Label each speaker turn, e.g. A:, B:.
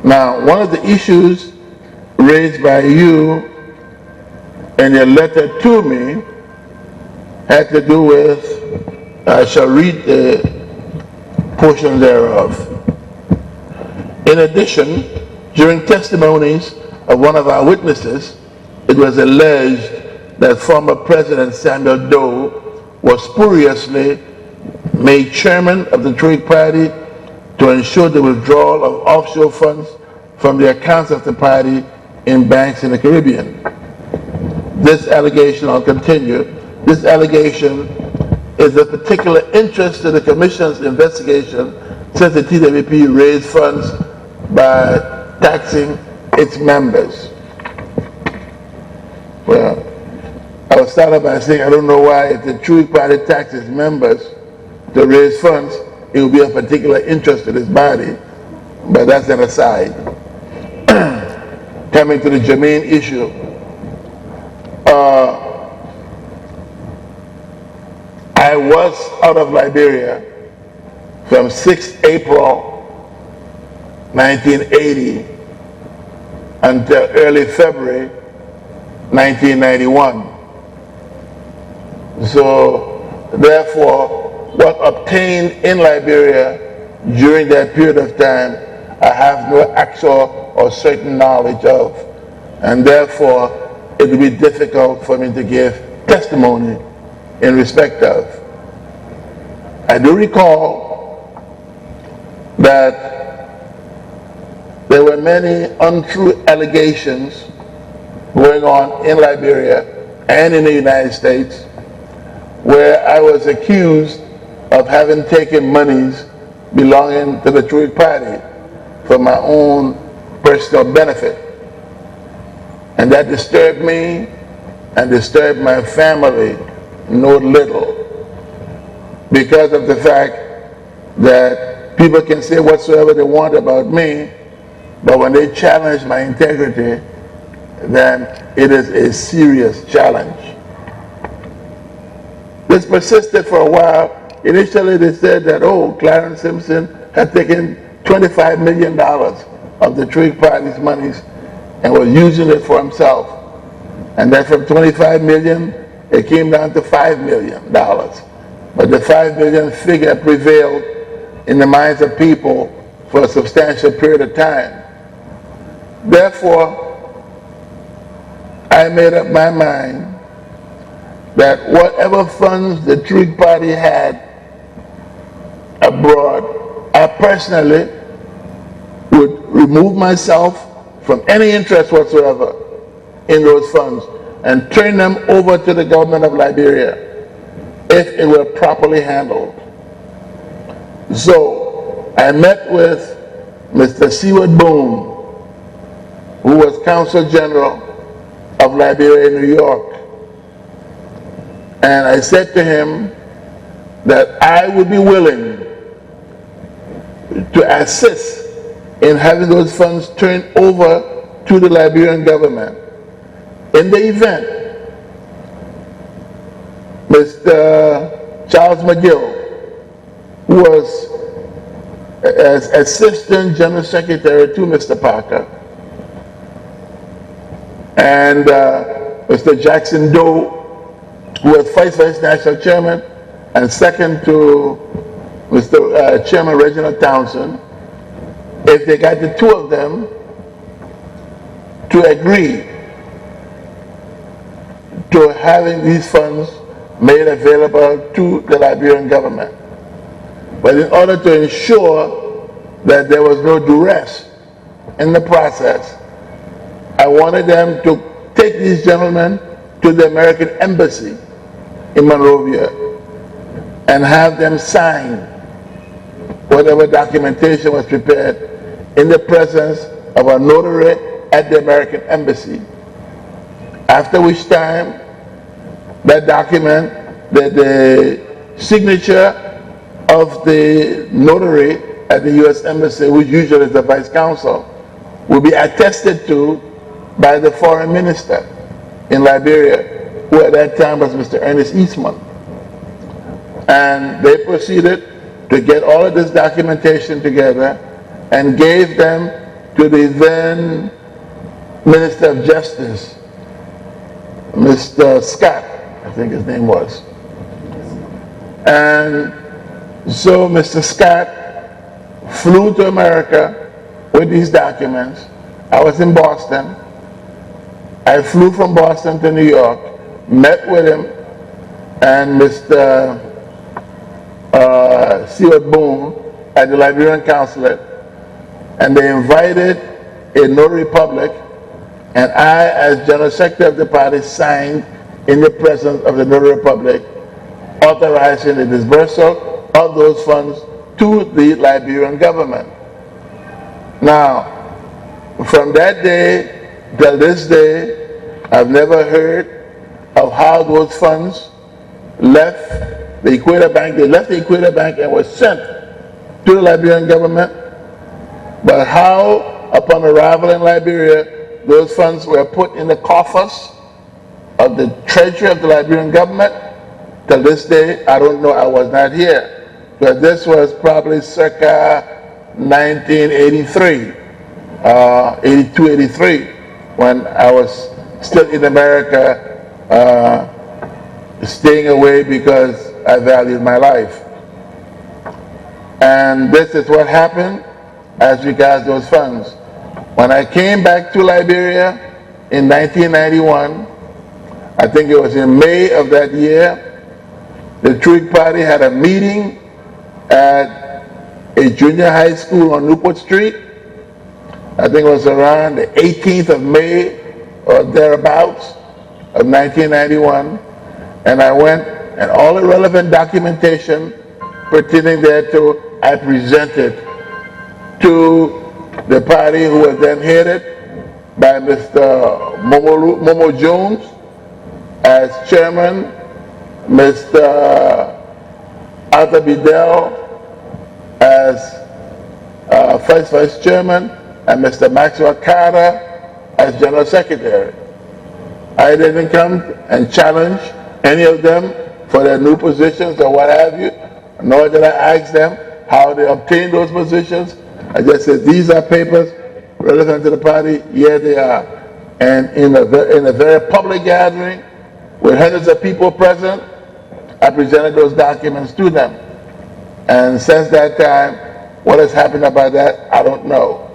A: Now, one of the issues raised by you in your letter to me had to do with, I shall read the portion thereof. In addition, during testimonies of one of our witnesses, it was alleged that former President Samuel Doe was spuriously made chairman of the True Whig Party to ensure the withdrawal of offshore funds from the accounts of the party in banks in the Caribbean. This allegation, I'll continue, this allegation is of particular interest to the Commission's investigation since the TWP raised funds by taxing its members. Well, I was started by saying I don't know why if the True Whig Party taxes members to raise funds, it would be of particular interest to this body, but that's an aside. Coming to the germane issue, I was out of Liberia from 6 April 1980 until early February 1991. So, therefore, what obtained in Liberia during that period of time, I have no actual or certain knowledge of, and therefore, it would be difficult for me to give testimony in respect of. I do recall that there were many untrue allegations going on in Liberia and in the United States where I was accused of having taken monies belonging to the True Whig Party for my own personal benefit. And that disturbed me and disturbed my family no little, because of the fact that people can say whatsoever they want about me, but when they challenge my integrity, then it is a serious challenge. This persisted for a while. Initially they said that, oh, Clarence Simpsonn had taken $25 million of the True Whig Party's monies and was using it for himself. And then from 25 million, it came down to $5 million. But the $5 million figure prevailed in the minds of people for a substantial period of time. Therefore, I made up my mind that whatever funds the True Whig Party had abroad, I personally would remove myself from any interest whatsoever in those funds and turn them over to the government of Liberia if it were properly handled. So I met with Mr. Seward Boone, who was Consul General of Liberia in New York, and I said to him that I would be willing to assist in having those funds turned over to the Liberian government in the event Mr. Charles McGill, who was as Assistant General Secretary to Mr. Parker, and Mr. Jackson Doe, who was Vice National Chairman and second to Mr. Chairman Reginald Townsend, if they got the two of them to agree to having these funds made available to the Liberian government. But in order to ensure that there was no duress in the process, I wanted them to take these gentlemen to the American Embassy in Monrovia and have them sign whatever documentation was prepared in the presence of a notary at the American Embassy. After which time, that document, the signature of the notary at the U.S. Embassy, which usually is the Vice Consul, will be attested to by the Foreign Minister in Liberia, who at that time was Mr. Ernest Eastman. And they proceeded to get all of this documentation together and gave them to the then Minister of Justice, Mr. Scott, I think his name was. And so Mr. Scott flew to America with these documents. I was in Boston. I flew from Boston to New York, met with him and Mr. Seward Boone at the Liberian Consulate, and they invited a notary public, and I, as General Secretary of the party, signed in the presence of the notary public, authorizing the disbursal of those funds to the Liberian government. Now, from that day till this day, I've never heard of how those funds left the Equator Bank. They left the Equator Bank and were sent to the Liberian government. But how, upon arrival in Liberia, those funds were put in the coffers of the treasury of the Liberian government, till this day, I don't know. I was not here. But this was probably circa 1983, 82, 83, when I was still in America, staying away because I valued my life. And this is what happened as regards those funds. When I came back to Liberia in 1991, I think it was in May of that year, the True Whig Party had a meeting at a junior high school on Newport Street. I think it was around the 18th of May or thereabouts of 1991. And I went, and all the relevant documentation pertaining thereto, I presented to the party, who was then headed by Mr. Momo Jones as chairman, Mr. Arthur Bedell as first vice chairman, and Mr. Maxwell Carter as general secretary. I didn't come and challenge any of them for their new positions or what have you, nor did I ask them how they obtained those positions. I just said, these are papers relevant to the party. Here they are. And in a very public gathering with hundreds of people present, I presented those documents to them. And since that time, what has happened about that, I don't know.